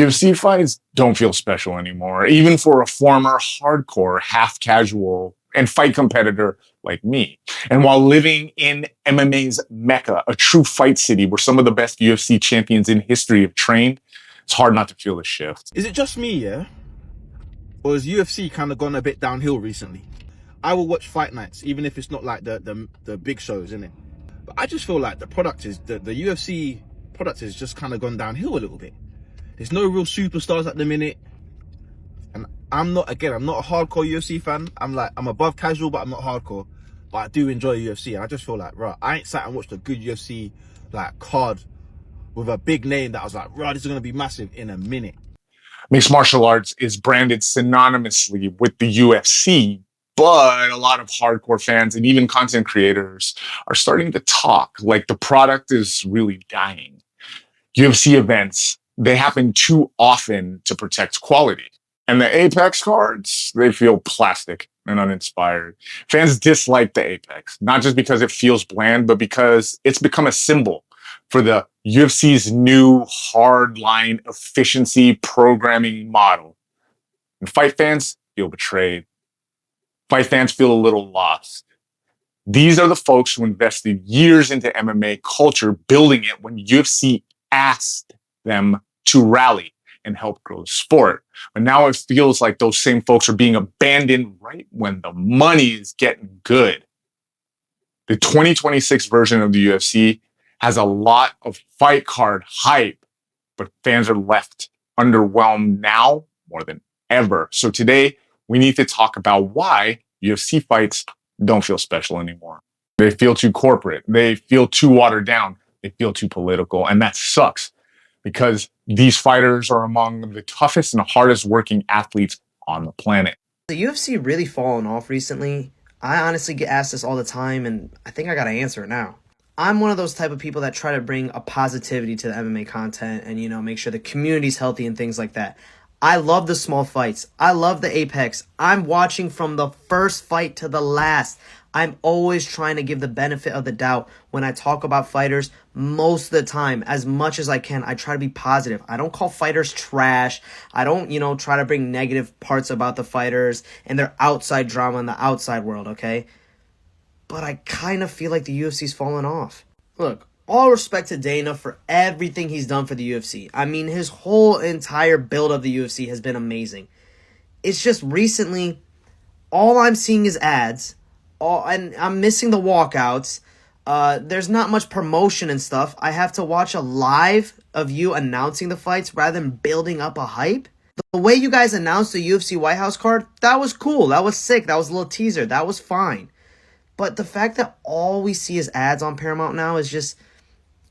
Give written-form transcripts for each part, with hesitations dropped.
UFC fights don't feel special anymore, even for a former hardcore, half casual, and fight competitor like me. And while living in MMA's Mecca, a true fight city where some of the best UFC champions in history have trained, it's hard not to feel a shift. Is it just me, yeah? Or has UFC kind of gone a bit downhill recently? I will watch fight nights, even if it's not like the big shows, innit? But I just feel like the UFC product has just kind of gone downhill a little bit. There's no real superstars at the minute. And I'm not a hardcore UFC fan. I'm above casual, but I'm not hardcore. But I do enjoy UFC. And I just feel like, right, I ain't sat and watched a good UFC like card with a big name that I was like, right, this is gonna be massive in a minute. Mixed martial arts is branded synonymously with the UFC, but a lot of hardcore fans and even content creators are starting to talk like the product is really dying. UFC events, they happen too often to protect quality. And the Apex cards, they feel plastic and uninspired. Fans dislike the Apex, not just because it feels bland, but because it's become a symbol for the UFC's new hardline efficiency programming model. And fight fans feel betrayed. Fight fans feel a little lost. These are the folks who invested years into MMA culture, building it when UFC asked them to rally and help grow the sport. But now it feels like those same folks are being abandoned right when the money is getting good. The 2026 version of the UFC has a lot of fight card hype, but fans are left underwhelmed now more than ever. So today, we need to talk about why UFC fights don't feel special anymore. They feel too corporate. They feel too watered down. They feel too political. And that sucks because these fighters are among the toughest and hardest working athletes on the planet. The UFC really fallen off recently. I honestly get asked this all the time, and I think I gotta answer it now. I'm one of those type of people that try to bring a positivity to the MMA content and, make sure the community's healthy and things like that. I love the small fights. I love the Apex. I'm watching from the first fight to the last. I'm always trying to give the benefit of the doubt when I talk about fighters. Most of the time, as much as I can, I try to be positive. I don't call fighters trash. I don't, try to bring negative parts about the fighters and their outside drama in the outside world, okay? But I kind of feel like the UFC's fallen off. Look, all respect to Dana for everything he's done for the UFC. I mean, his whole entire build of the UFC has been amazing. It's just recently, all I'm seeing is ads, and I'm missing the walkouts. There's not much promotion and stuff. I have to watch a live of you announcing the fights rather than building up a hype. The way you guys announced the UFC White House card, that was cool. That was sick. That was a little teaser. That was fine. But the fact that all we see is ads on Paramount now is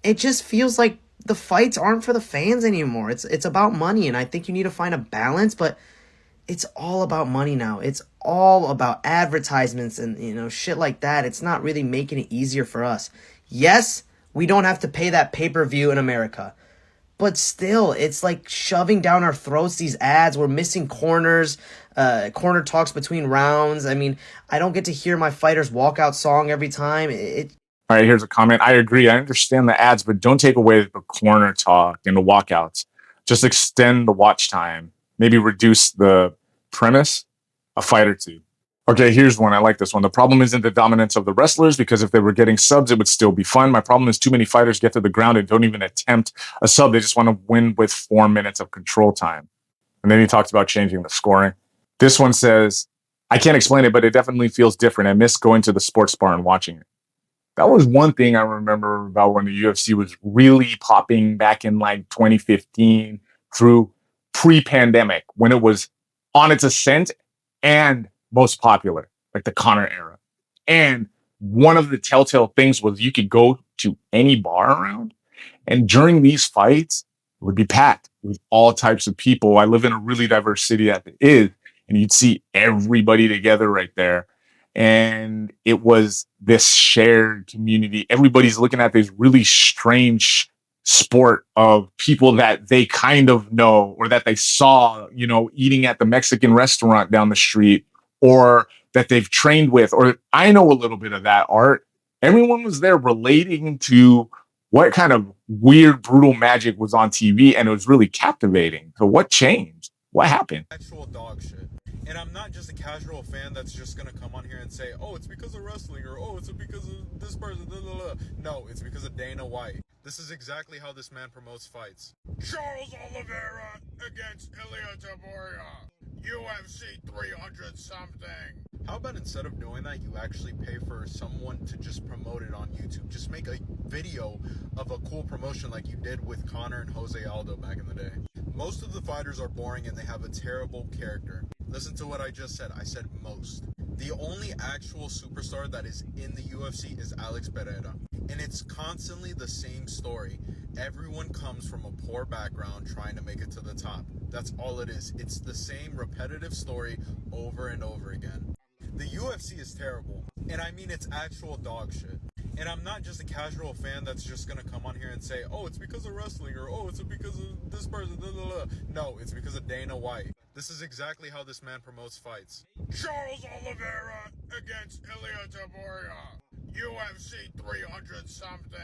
it just feels like the fights aren't for the fans anymore. It's about money, and I think you need to find a balance, but it's all about money now. It's all about advertisements and, shit like that. It's not really making it easier for us. Yes, we don't have to pay that pay-per-view in America, but still, it's like shoving down our throats these ads. We're missing corners, corner talks between rounds. I mean, I don't get to hear my fighter's walkout song every time. All right, here's a comment. I agree. I understand the ads, but don't take away the corner talk and the walkouts. Just extend the watch time. Maybe reduce the premise a fight or two. Okay, here's one. I like this one. The problem isn't the dominance of the wrestlers, because if they were getting subs, it would still be fun. My problem is too many fighters get to the ground and don't even attempt a sub. They just want to win with 4 minutes of control time. And then he talks about changing the scoring. This one says, I can't explain it, but it definitely feels different. I miss going to the sports bar and watching it. That was one thing I remember about when the UFC was really popping back in like 2015 through pre-pandemic, when it was on its ascent and most popular, like the Conor era. And one of the telltale things was you could go to any bar around, and during these fights, it would be packed with all types of people. I live in a really diverse city as it is, and you'd see everybody together right there. And it was this shared community. Everybody's looking at this really strange sport of people that they kind of know or that they saw, eating at the Mexican restaurant down the street, or that they've trained with, or I know a little bit of that art. Everyone was there relating to what kind of weird, brutal magic was on TV, and it was really captivating. So what changed? What happened? Actual dog shit. And I'm not just a casual fan that's just gonna come on here and say, oh, it's because of wrestling, or oh, it's because of this person. Blah, blah, blah. No, it's because of Dana White. This is exactly how this man promotes fights. Charles Oliveira against Ilya Taboria. UFC 300 something. How about instead of doing that, you actually pay for someone to just promote it on YouTube? Just make a video of a cool promotion like you did with Conor and Jose Aldo back in the day. Most of the fighters are boring and they have a terrible character. Listen to what I just said. I said most. The only actual superstar that is in the UFC is Alex Pereira. And it's constantly the same story. Everyone comes from a poor background trying to make it to the top. That's all it is. It's the same repetitive story over and over again. The UFC is terrible. And I mean, it's actual dog shit. And I'm not just a casual fan that's just gonna come on here and say, oh, it's because of wrestling, or oh, it's because of this person. Blah, blah, blah. No, it's because of Dana White. This is exactly how this man promotes fights. Charles Oliveira against Ilya Taboria. UFC 300 something.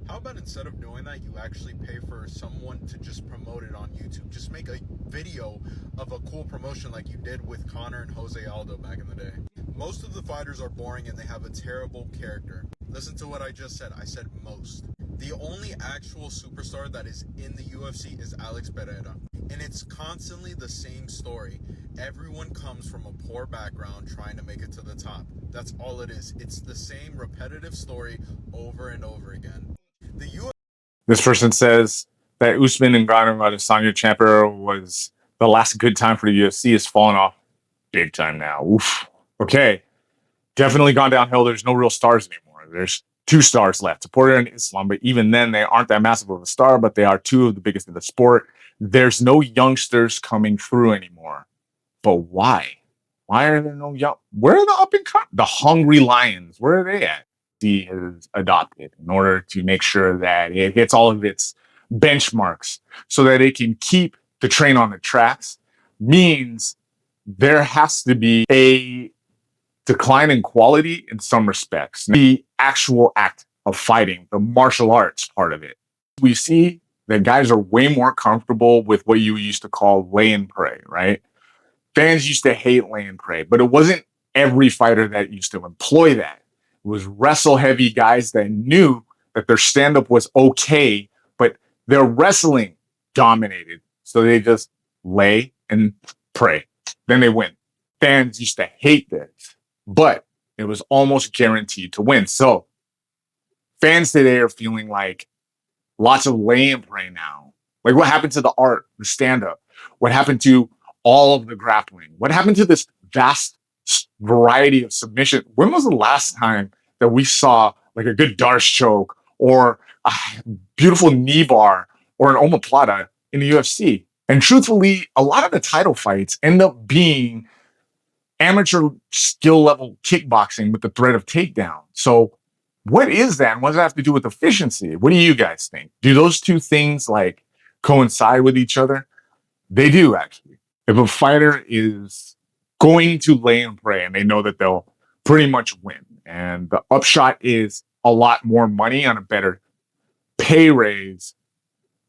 How about instead of doing that, you actually pay for someone to just promote it on YouTube? Just make a video of a cool promotion like you did with Conor and Jose Aldo back in the day. Most of the fighters are boring and they have a terrible character. Listen to what I just said. I said most. The only actual superstar that is in the UFC is Alex Pereira. And it's constantly the same story. Everyone comes from a poor background trying to make it to the top. That's all it is. It's the same repetitive story over and over again. The UFC. This person says that Usman and Adesanya Champa was the last good time for the UFC has fallen off big time now. Oof. Okay. Definitely gone downhill. There's no real stars anymore. There's 2 stars left, Porter and Islam, but even then they aren't that massive of a star, but they are 2 of the biggest in the sport. There's no youngsters coming through anymore. But why? Why are there no young? Where are the up and coming? The hungry lions, where are they at? He has adopted in order to make sure that it hits all of its benchmarks so that it can keep the train on the tracks means there has to be a decline in quality in some respects. The actual act of fighting, the martial arts part of it. We see that guys are way more comfortable with what you used to call lay and pray, right? Fans used to hate lay and pray, but it wasn't every fighter that used to employ that. It was wrestle heavy guys that knew that their stand up was okay, but their wrestling dominated. So they just lay and pray. Then they win. Fans used to hate this, but it was almost guaranteed to win. So fans today are feeling like lots of lay and pray now. Like what happened to the art, the stand up? What happened to all of the grappling? What happened to this vast variety of submission? When was the last time that we saw like a good Darce choke or a beautiful knee bar or an omoplata in the UFC? And truthfully, a lot of the title fights end up being amateur skill level kickboxing with the threat of takedown. So what is that? And what does that have to do with efficiency? What do you guys think? Do those 2 things like coincide with each other? They do, actually. If a fighter is going to lay and pray and they know that they'll pretty much win, and the upshot is a lot more money on a better pay raise,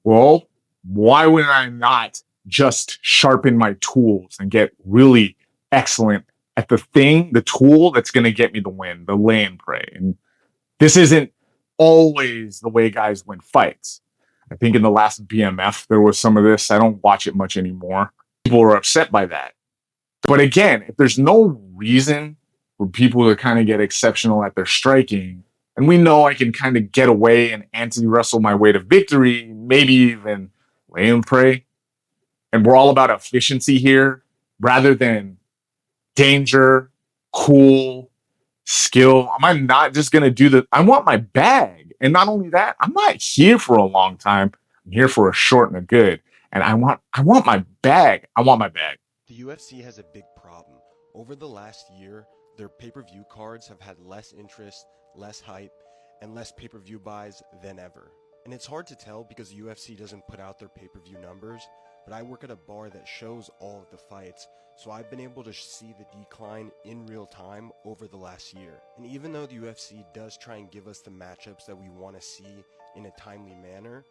well, why would I not just sharpen my tools and get really excellent at the tool that's going to get me the win, the lay and pray? And this isn't always the way guys win fights. I think in the last BMF, there was some of this. I don't watch it much anymore. People were upset by that. But again, if there's no reason for people to kind of get exceptional at their striking, and we know I can kind of get away and anti-wrestle my way to victory, maybe even lay and pray, and we're all about efficiency here rather than danger, cool, skill. Am I not just going to do the, I want my bag. And not only that, I'm not here for a long time. I'm here for a short and a good. And I want my bag. I want my bag. The UFC has a big problem. Over the last year, their pay-per-view cards have had less interest, less hype, and less pay-per-view buys than ever. And it's hard to tell because the UFC doesn't put out their pay-per-view numbers, but I work at a bar that shows all of the fights, so I've been able to see the decline in real time over the last year. And even though the UFC does try and give us the matchups that we want to see in a timely manner.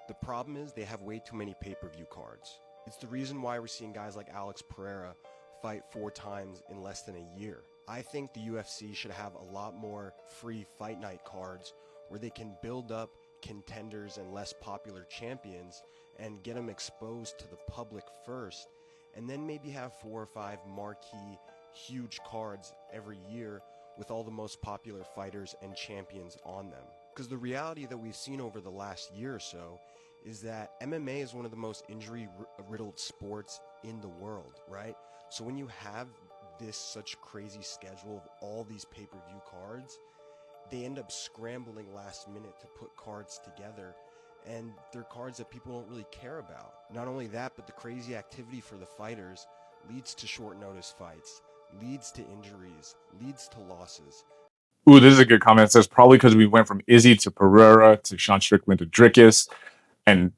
The problem is they have way too many pay-per-view cards. It's the reason why we're seeing guys like Alex Pereira fight 4 times in less than a year. I think the UFC should have a lot more free fight night cards where they can build up contenders and less popular champions and get them exposed to the public first, and then maybe have 4 or 5 marquee huge cards every year with all the most popular fighters and champions on them. Because the reality that we've seen over the last year or so is that MMA is one of the most injury-riddled sports in the world, right? So when you have this such crazy schedule of all these pay-per-view cards, they end up scrambling last minute to put cards together, and they're cards that people don't really care about. Not only that, but the crazy activity for the fighters leads to short notice fights, leads to injuries, leads to losses. Ooh, this is a good comment. It says probably because we went from Izzy to Pereira to Sean Strickland to Dricus, and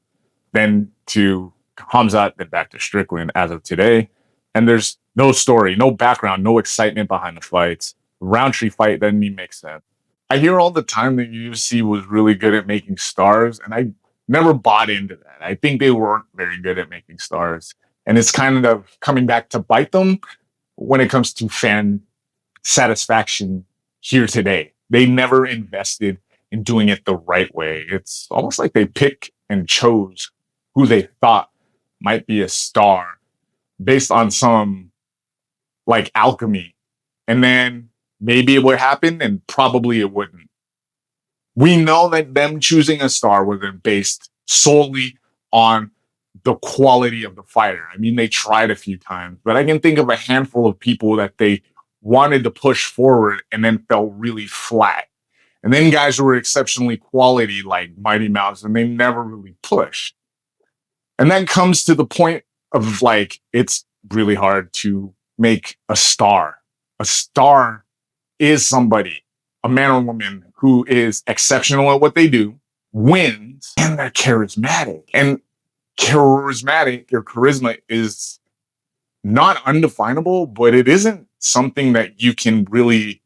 then to Hamzat, then back to Strickland as of today. And there's no story, no background, no excitement behind the fights. Roundtree fight doesn't even make sense. I hear all the time that UFC was really good at making stars, and I never bought into that. I think they weren't very good at making stars. And it's kind of coming back to bite them when it comes to fan satisfaction here today. They never invested in doing it the right way. It's almost like they pick and chose who they thought might be a star based on some like alchemy. And then maybe it would happen and probably it wouldn't. We know that them choosing a star wasn't based solely on the quality of the fighter. I mean, they tried a few times, but I can think of a handful of people that they wanted to push forward and then fell really flat. And then guys who were exceptionally quality like Mighty Mouse, and they never really pushed. And that comes to the point of like, it's really hard to make a star. A star is somebody, a man or woman who is exceptional at what they do, wins, and they're charismatic. And charisma is not undefinable, but it isn't something that you can really,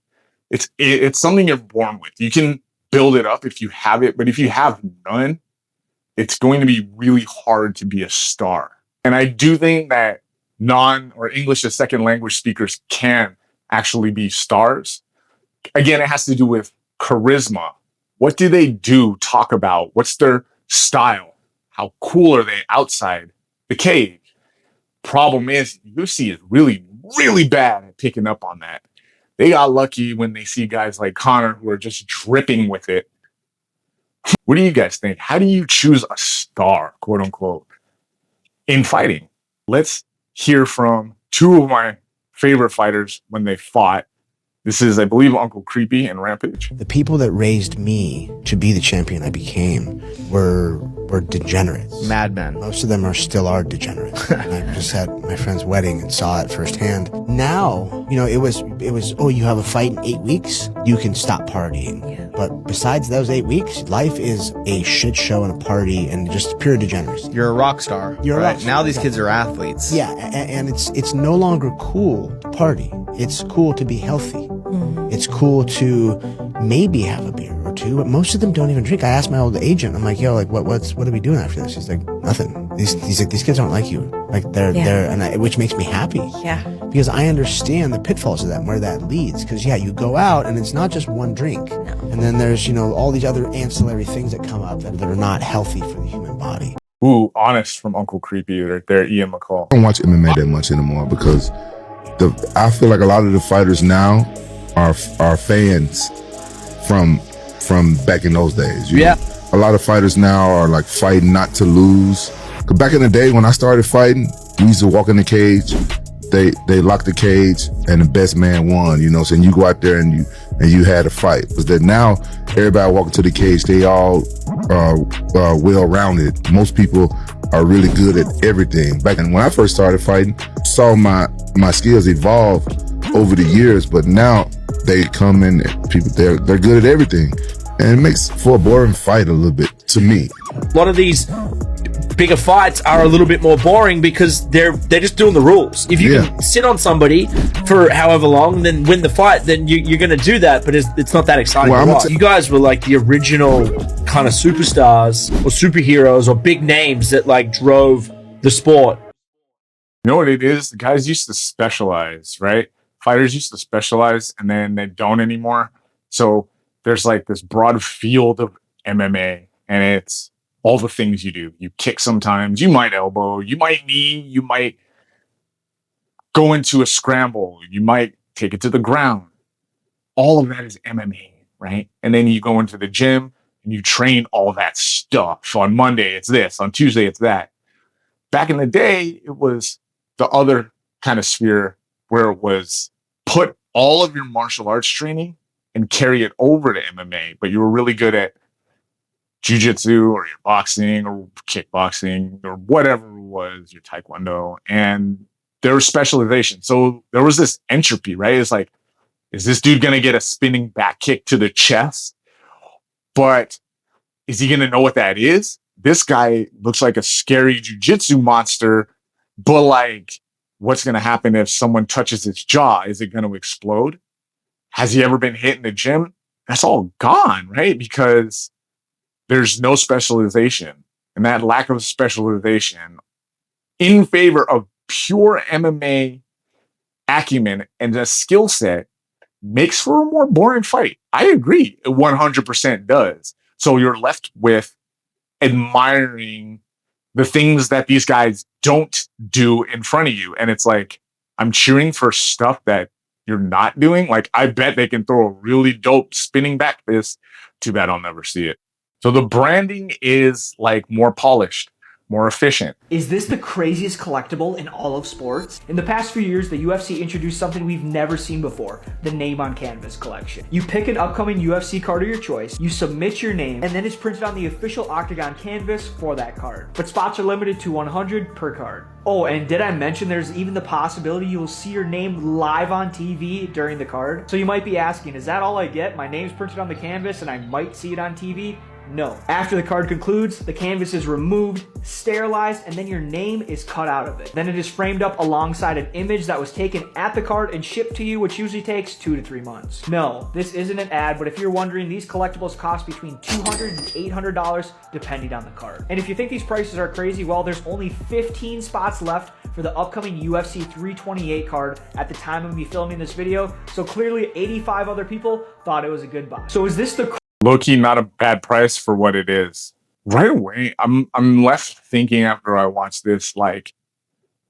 it's something you're born with. You can build it up if you have it, but if you have none, it's going to be really hard to be a star. And I do think that non or English as second language speakers can actually be stars. Again, it has to do with charisma. What do they do, talk about? What's their style? How cool are they outside the cage? Problem is, UFC is really, really bad at picking up on that. They got lucky when they see guys like Connor who are just dripping with it. What do you guys think? How do you choose a star, quote unquote, in fighting? Let's hear from 2 of my favorite fighters when they fought. This is, I believe, Uncle Creepy and Rampage. The people that raised me to be the champion I became were degenerates. Madmen. Most of them are degenerates. And I just had my friend's wedding and saw it firsthand. Now, it was, oh, you have a fight in 8 weeks? You can stop partying. Yeah. But besides those 8 weeks, life is a shit show and a party and just pure degeneracy. You're a rock star. You're right. Now these kids are athletes. Yeah, and it's no longer cool to party. It's cool to be healthy. It's cool to maybe have a beer or 2, but most of them don't even drink. I asked my old agent, I'm like, yo, like, what are we doing after this? He's like, nothing. These kids aren't like you. Like which makes me happy. Yeah. Because I understand the pitfalls of that and where that leads. Because you go out and it's not just one drink. No. And then there's, all these other ancillary things that come up that are not healthy for the human body. Ooh, honest from Uncle Creepy right there, Ian McCall. I don't watch MMA that much anymore because I feel like a lot of the fighters now are fans from back in those days. You know? A lot of fighters now are like fighting not to lose. Cause back in the day when I started fighting, we used to walk in the cage, they locked the cage and the best man won, so you go out there and you had a fight. But that now everybody walking to the cage, they all well-rounded. Most people are really good at everything. Back when I first started fighting, saw my skills evolve over the years, but now they come in, people they're good at everything, and it makes for a boring fight a little bit to me. A lot of these bigger fights are a little bit more boring because they're just doing the rules. If you can sit on somebody for however long, then win the fight, then you're going to do that. But it's not that exciting. Well, you guys were like the original kind of superstars or superheroes or big names that like drove the sport. You know what it is? The guys used to specialize, right? Fighters used to specialize and then they don't anymore. So there's like this broad field of MMA and it's all the things you do. You kick sometimes, you might elbow, you might knee, you might go into a scramble, you might take it to the ground. All of that is MMA, right? And then you go into the gym and you train all that stuff. So on Monday, it's this. On Tuesday, it's that. Back in the day, it was the other kind of sphere where it was put all of your martial arts training and carry it over to MMA, but you were really good at jiu-jitsu or your boxing or kickboxing or whatever it was, your taekwondo, and there was specialization. So there was this entropy, right? It's like, is this dude going to get a spinning back kick to the chest? But is he going to know what that is? This guy looks like a scary jiu-jitsu monster, but like, what's going to happen if someone touches his jaw? Is it going to explode? Has he ever been hit in the gym? That's all gone, right? Because there's no specialization, and that lack of specialization in favor of pure MMA acumen and a skill set makes for a more boring fight. I agree. It 100% does. So you're left with admiring the things that these guys don't do in front of you. And it's like, I'm cheering for stuff that you're not doing. Like, I bet they can throw a really dope spinning back fist. Too bad I'll never see it. So the branding is like more polished, more efficient. Is this the craziest collectible in all of sports? In the past few years, the UFC introduced something we've never seen before, the Name on Canvas collection. You pick an upcoming UFC card of your choice, you submit your name, and then it's printed on the official Octagon canvas for that card. But spots are limited to 100 per card. Oh, and did I mention there's even the possibility you'll see your name live on TV during the card? So you might be asking, is that all I get? My name's printed on the canvas and I might see it on TV? No. After the card concludes, the canvas is removed, sterilized, and then your name is cut out of it. Then it is framed up alongside an image that was taken at the card and shipped to you, which usually takes 2 to 3 months. No, this isn't an ad, but if you're wondering, these collectibles cost between $200 and $800 depending on the card. And if you think these prices are crazy, well, there's only 15 spots left for the upcoming UFC 328 card at the time of me filming this video, so clearly 85 other people thought it was a good buy. So is this the Low-key, not a bad price for what it is. Right away, I'm left thinking after I watched this, like,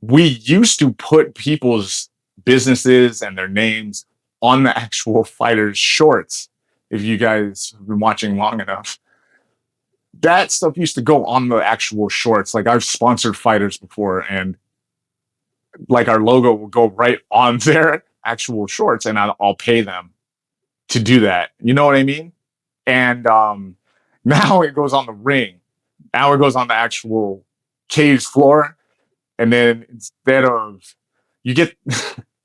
we used to put people's businesses and their names on the actual fighters' shorts. If you guys have been watching long enough, that stuff used to go on the actual shorts. Like, I've sponsored fighters before, and like our logo will go right on their actual shorts, and I'll pay them to do that. You know what I mean? And now it goes on the ring. Now it goes on the actual cage floor. And then instead of, you get,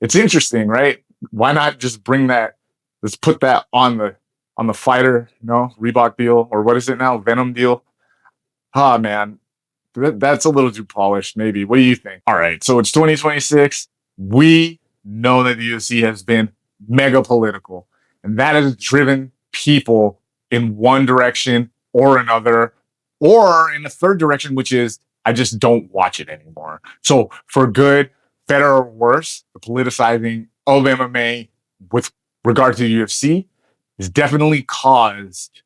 it's interesting, right? Why not just bring that, let's put that on the fighter, Reebok deal, or what is it now? Venom deal. Ah, man, that's a little too polished, maybe. What do you think? All right, so it's 2026. We know that the UFC has been mega political, and that has driven people in one direction or another, or in a third direction, which is I just don't watch it anymore. So for good, better or worse, the politicizing of MMA with regard to the UFC has definitely caused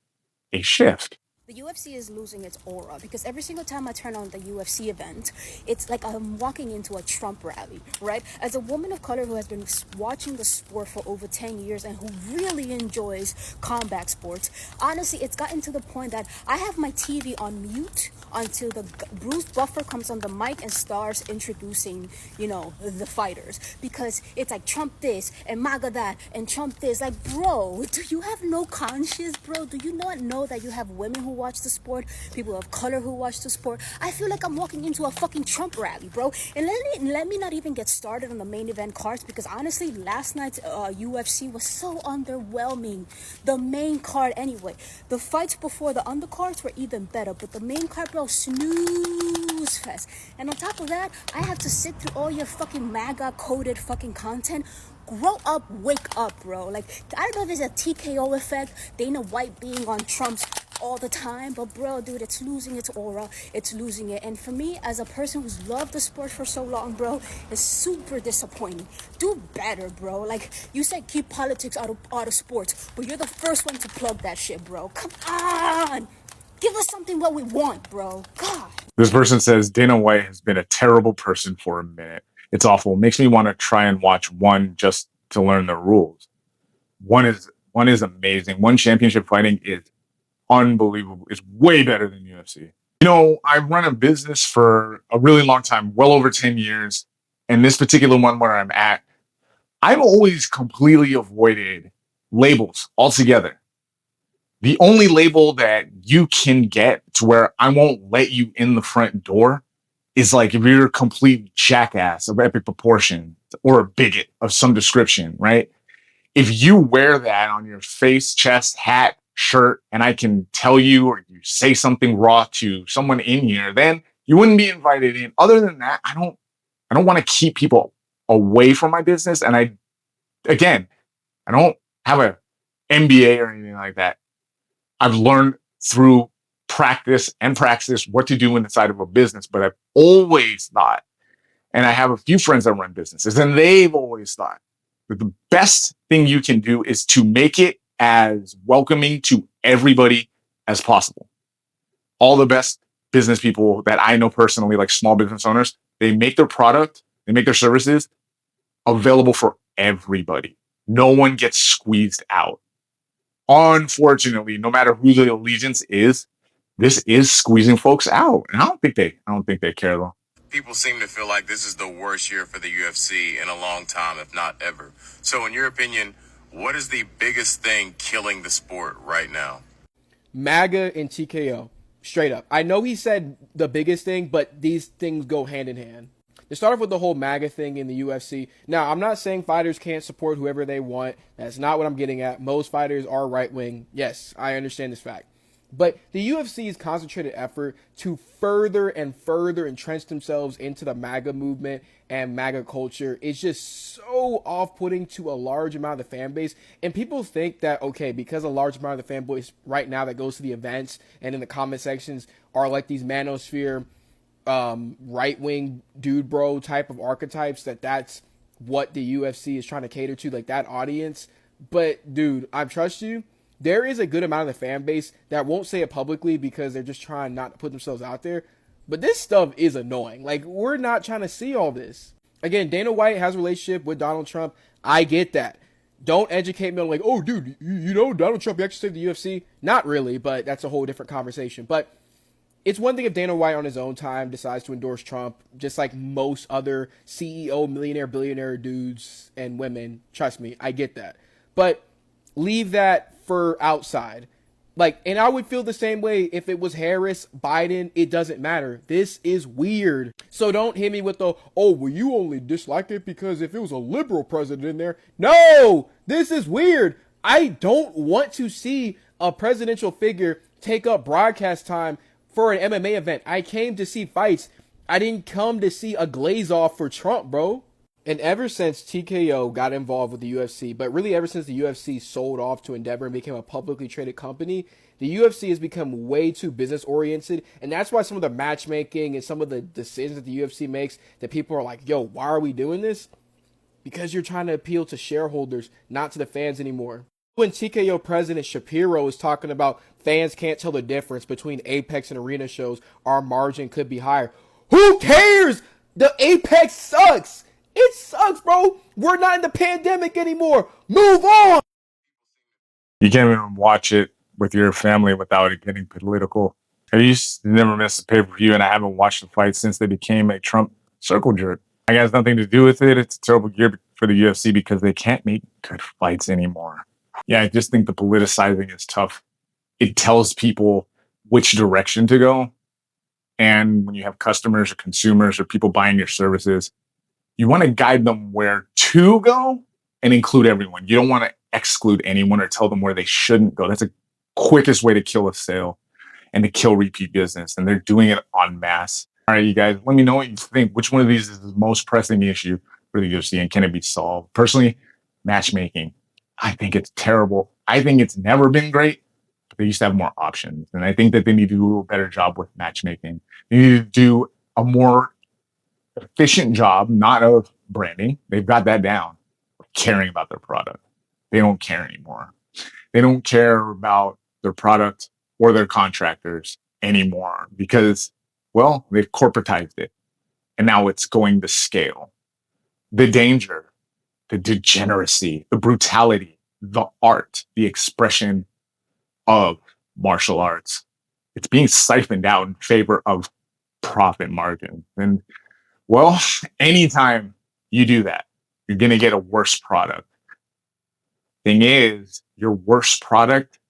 a shift. The UFC is losing its aura because every single time I turn on the UFC event, it's like I'm walking into a Trump rally, right? As a woman of color who has been watching the sport for over 10 years and who really enjoys combat sports, honestly, it's gotten to the point that I have my TV on mute until the Bruce Buffer comes on the mic and starts introducing, the fighters. Because it's like Trump this and MAGA that and Trump this. Like, bro, do you have no conscience, bro? Do you not know that you have women who watch the sport, people of color who watch the sport. I feel like I'm walking into a fucking Trump rally, bro. And let me not even get started on the main event cards, because honestly, last night's UFC was so underwhelming. The main card anyway. The fights before the undercards were even better, but the main card, bro, snooze fest. And on top of that, I have to sit through all your fucking MAGA coded fucking content. Grow up, wake up, bro. Like, I don't know if it's a TKO effect, Dana White being on Trump's all the time, but bro, dude, it's losing its aura, it's losing it. And for me, as a person who's loved the sport for so long, bro, it's super disappointing. Do better, bro. Like, you said keep politics out of sports, but you're the first one to plug that shit, bro. Come on, give us something what we want, bro. God. This person says Dana White has been a terrible person for a minute. It's awful. It makes me want to try and watch one just to learn the rules. One is amazing. One championship fighting is unbelievable. It's way better than UFC. You know, I've run a business for a really long time, well over 10 years. And this particular one where I'm at, I've always completely avoided labels altogether. The only label that you can get to where I won't let you in the front door is like if you're a complete jackass of epic proportion or a bigot of some description, right? If you wear that on your face, chest, hat, shirt, and I can tell you or you say something raw to someone in here, then you wouldn't be invited in. Other than that, I don't want to keep people away from my business. And I don't have a MBA or anything like that. I've learned through practice and praxis what to do inside of a business, but I've always thought, and I have a few friends that run businesses, and they've always thought that the best thing you can do is to make it as welcoming to everybody as possible. All the best business people that I know personally, like small business owners, they make their product, they make their services available for everybody. No one gets squeezed out. Unfortunately, no matter who the allegiance is, this is squeezing folks out. And I don't think they care though. People seem to feel like this is the worst year for the UFC in a long time, if not ever. So in your opinion, what is the biggest thing killing the sport right now? MAGA and TKO. Straight up. I know he said the biggest thing, but these things go hand in hand. To start off with the whole MAGA thing in the UFC. Now, I'm not saying fighters can't support whoever they want. That's not what I'm getting at. Most fighters are right-wing. Yes, I understand this fact. But the UFC's concentrated effort to further and further entrench themselves into the MAGA movement and MAGA culture is just so off-putting to a large amount of the fan base. And people think that, okay, because a large amount of the fan base right now that goes to the events and in the comment sections are like these manosphere, right-wing dude bro type of archetypes, that's what the UFC is trying to cater to, like that audience. But, dude, I trust you. There is a good amount of the fan base that won't say it publicly because they're just trying not to put themselves out there. But this stuff is annoying. Like, we're not trying to see all this. Again, Dana White has a relationship with Donald Trump. I get that. Don't educate me on like, oh, dude, you know Donald Trump actually saved the UFC? Not really, but that's a whole different conversation. But it's one thing if Dana White on his own time decides to endorse Trump, just like most other CEO, millionaire, billionaire dudes and women. Trust me, I get that. But leave that for outside. Like, and I would feel the same way if it was Harris, Biden, it doesn't matter. This is weird. So don't hit me with the, oh, well, you only dislike it because if it was a liberal president in there. No, this is weird. I don't want to see a presidential figure take up broadcast time for an MMA event. I came to see fights. I didn't come to see a glaze off for Trump, bro. And ever since TKO got involved with the UFC, but really ever since the UFC sold off to Endeavor and became a publicly traded company, the UFC has become way too business oriented. And that's why some of the matchmaking and some of the decisions that the UFC makes that people are like, yo, why are we doing this? Because you're trying to appeal to shareholders, not to the fans anymore. When TKO president Shapiro was talking about fans can't tell the difference between Apex and arena shows, our margin could be higher. Who cares? The Apex sucks. It sucks, bro. We're not in the pandemic anymore. Move on. You can't even watch it with your family without it getting political. I used to never miss a pay-per-view, and I haven't watched the fight since they became a Trump circle jerk. I got nothing to do with it. It's a terrible year for the UFC because they can't make good fights anymore. Yeah, I just think the politicizing is tough. It tells people which direction to go. And when you have customers or consumers or people buying your services, you want to guide them where to go and include everyone. You don't want to exclude anyone or tell them where they shouldn't go. That's the quickest way to kill a sale and to kill repeat business. And they're doing it en masse. All right, you guys, let me know what you think. Which one of these is the most pressing issue for the UFC and can it be solved? Personally, matchmaking. I think it's terrible. I think it's never been great. But they used to have more options. And I think that they need to do a better job with matchmaking. They need to do a more efficient job, not of branding. They've got that down. Caring about their product. They don't care anymore. They don't care about their product or their contractors anymore because, well, they've corporatized it. And now it's going to scale. The danger, the degeneracy, the brutality, the art, the expression of martial arts, it's being siphoned out in favor of profit margin. And well, anytime you do that, you're going to get a worse product. Thing is, your worst product,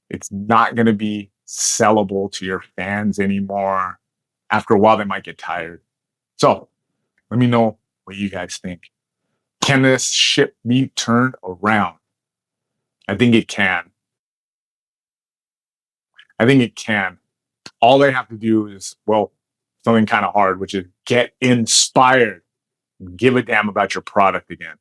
it's not going to be sellable to your fans anymore. After a while, they might get tired. So let me know what you guys think. Can this ship be turned around? I think it can. I think it can. All they have to do is, well, something kind of hard, which is get inspired. Give a damn about your product again.